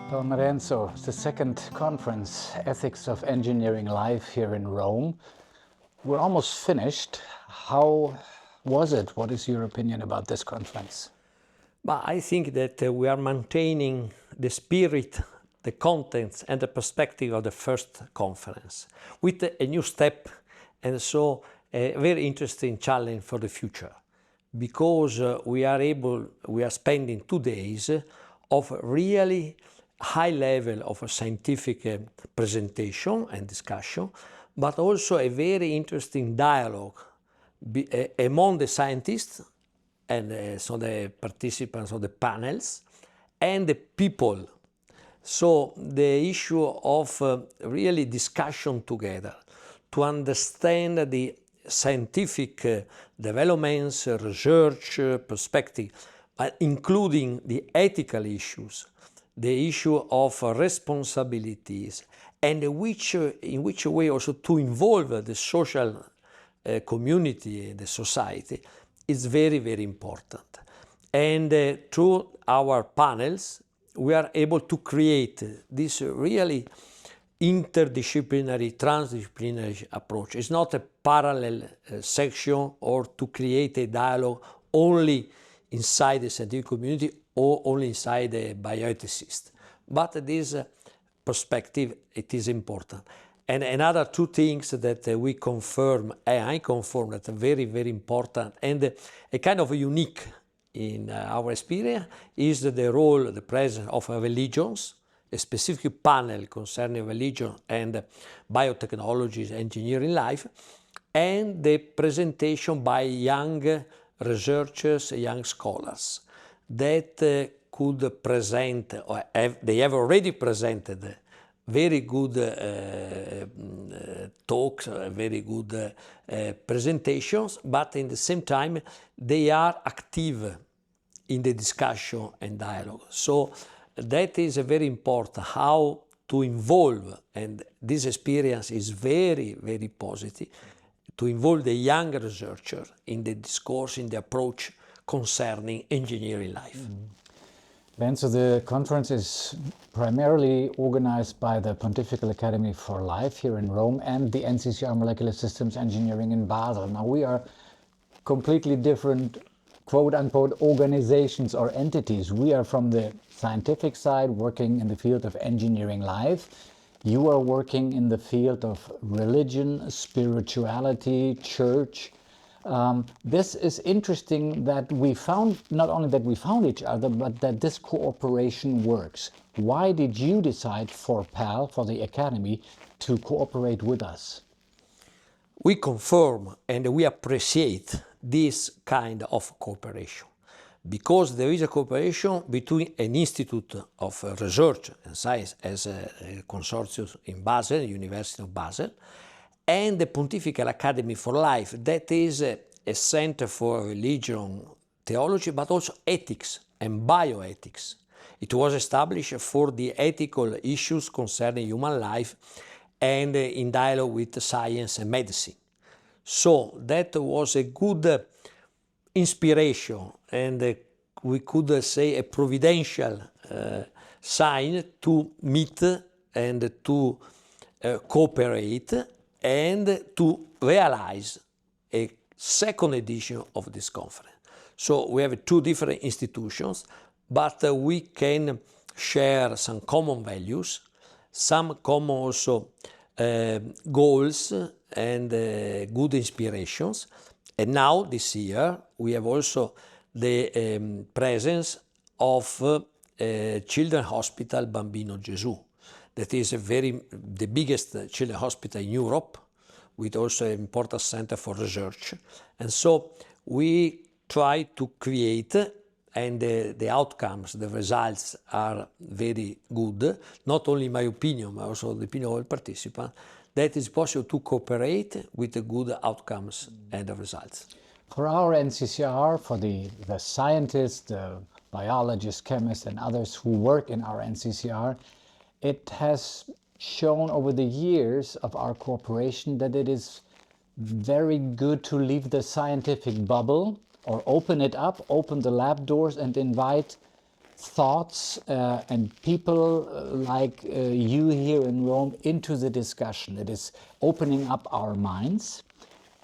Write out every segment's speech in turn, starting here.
Don Renzo, it's the second conference, Ethics of Engineering Live here in Rome. We're almost finished. How was it? What is your opinion about this conference? But I think that we are maintaining the spirit, the contents and the perspective of the first conference with a new step, and so a very interesting challenge for the future, because we are spending 2 days of really high level of a scientific presentation and discussion, but also a very interesting dialogue among the scientists and so the participants of the panels and the people. So the issue of really discussion together to understand the scientific developments, research perspective, including the ethical issues, the issue of responsibilities, and in which way also to involve the social community, the society, is very, very important. And through our panels, we are able to create this really interdisciplinary, transdisciplinary approach. It's not a parallel section or to create a dialogue only inside the scientific community or only inside the bioethicist. But this perspective, it is important. And another 2 things that we confirm, and I confirm that are very, very important and a kind of unique in our experience is the role, the presence of religions, a specific panel concerning religion and biotechnologies, engineering life, and the presentation by young researchers, young scholars that could present, or they have already presented very good talks, very good presentations, but in the same time they are active in the discussion and dialogue. So that is very important, how to involve, and this experience is very, very positive, to involve the young researcher in the discourse, in the approach concerning engineering life. Renzo, the conference is primarily organized by the Pontifical Academy for Life here in Rome and the NCCR Molecular Systems Engineering in Basel. Now we are completely different, quote-unquote, organizations or entities. We are from the scientific side, working in the field of engineering life. You are working in the field of religion, spirituality, church. This is interesting that we found, not only that we found each other, but that this cooperation works. Why did you decide for PAL, for the Academy, to cooperate with us? We confirm and we appreciate this kind of cooperation because there is a cooperation between an institute of research and science as a consortium in Basel, University of Basel, and the Pontifical Academy for Life, that is a center for religion, theology, but also ethics and bioethics. It was established for the ethical issues concerning human life and in dialogue with science and medicine. So that was a good inspiration, and we could say a providential sign to meet and to cooperate and to realize a second edition of this conference. So we have 2 different institutions, but we can share some common values, some common also goals and good inspirations. And now this year we have also the presence of Children's Hospital Bambino Gesù. That is the biggest children's hospital in Europe, with also an important center for research. And so we try to create, and the outcomes, the results are very good, not only in my opinion, but also the opinion of all participants, that it's possible to cooperate with the good outcomes and the results. For our NCCR, for the scientists, the biologists, chemists, and others who work in our NCCR, it has shown over the years of our cooperation that it is very good to leave the scientific bubble or open it up, open the lab doors and invite thoughts and people like you here in Rome into the discussion. It is opening up our minds.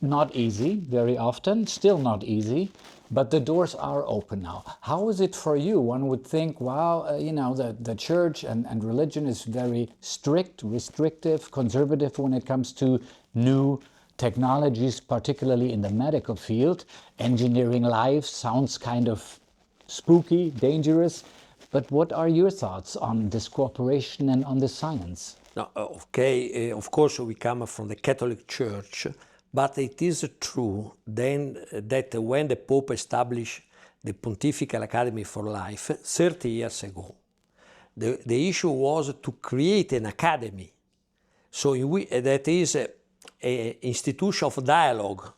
Not easy, very often, still not easy, but the doors are open now. How is it for you? One would think, wow, you know, the church and religion is very strict, restrictive, conservative when it comes to new technologies, particularly in the medical field. Engineering life sounds kind of spooky, dangerous. But what are your thoughts on this cooperation and on the science? No, okay, of course we come from the Catholic Church, but it is true then that when the Pope established the Pontifical Academy for Life 30 years ago, the issue was to create an academy. So that is an institution of dialogue,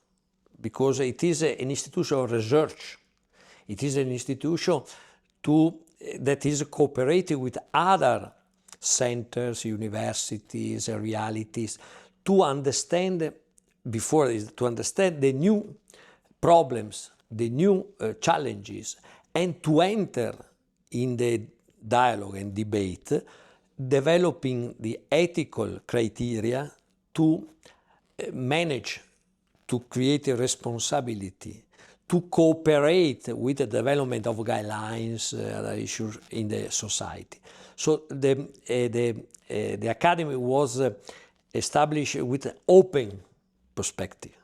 because it is an institution of research. It is an institution that is cooperating with other centers, universities, realities, to understand the new problems, the new challenges, and to enter in the dialogue and debate, developing the ethical criteria to manage, to create a responsibility, to cooperate with the development of guidelines, other issues in the society. So the academy was established with an open perspective.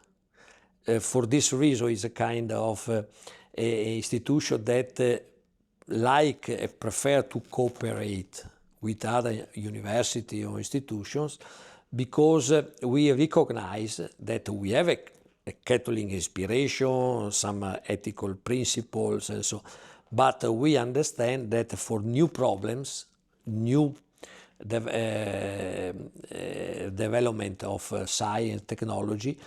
For this reason, it's a kind of institution that prefer to cooperate with other universities or institutions, because we recognize that we have a Catholic inspiration, some ethical principles, and so. But we understand that for new problems, new development of science, technology,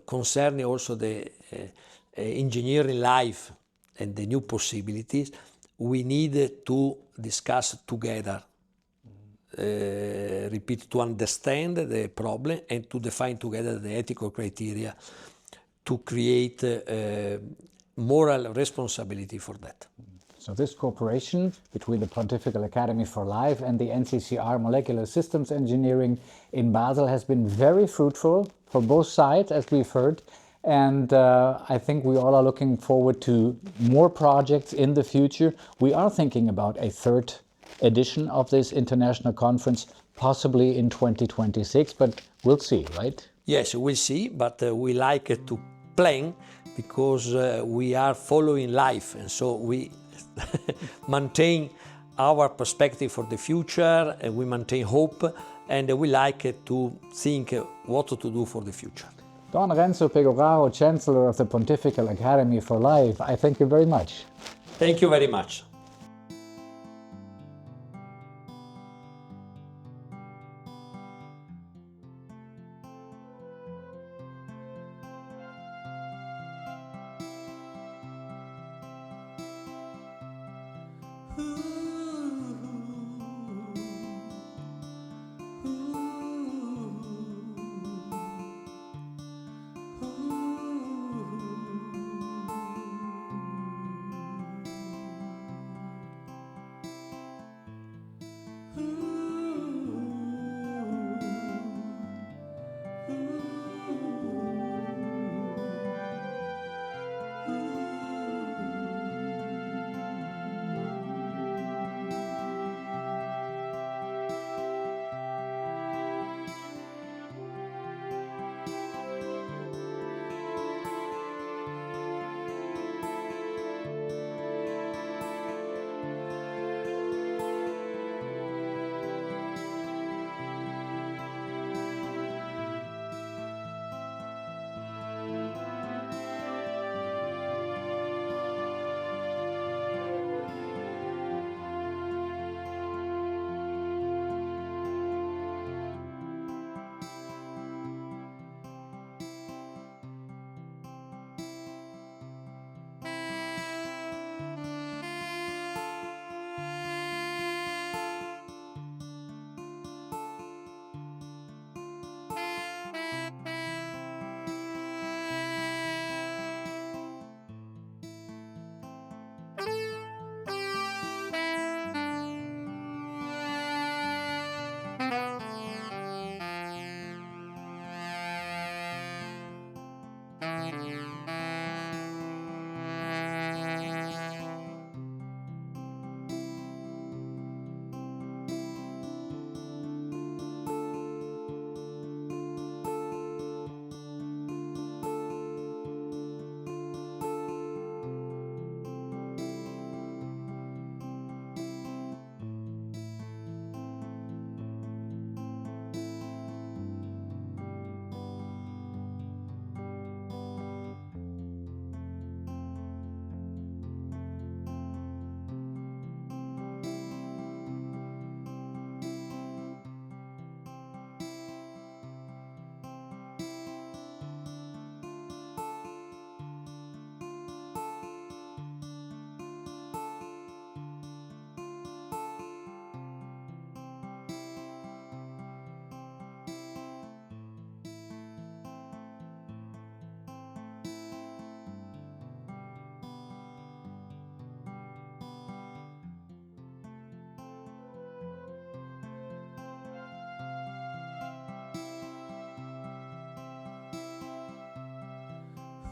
concerning also the engineering life and the new possibilities, we need to discuss together. To understand the problem and to define together the ethical criteria to create moral responsibility for that. So this cooperation between the Pontifical Academy for Life and the NCCR Molecular Systems Engineering in Basel has been very fruitful for both sides, as we've heard. And I think we all are looking forward to more projects in the future. We are thinking about a third edition of this international conference, possibly in 2026, but we'll see, right? Yes, we'll see, but we like to plan, because we are following life, and so we maintain our perspective for the future, and we maintain hope, and we like to think what to do for the future. Don Renzo Pegoraro, Chancellor of the Pontifical Academy for Life, I thank you very much. Thank you very much.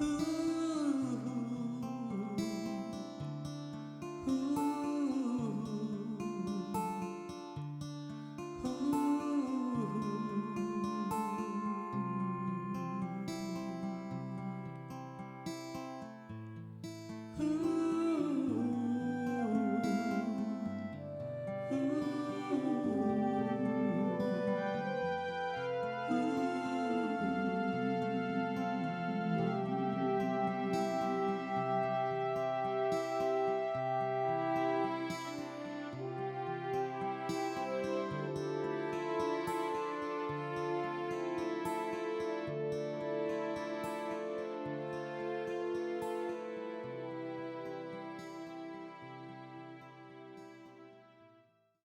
Ooh.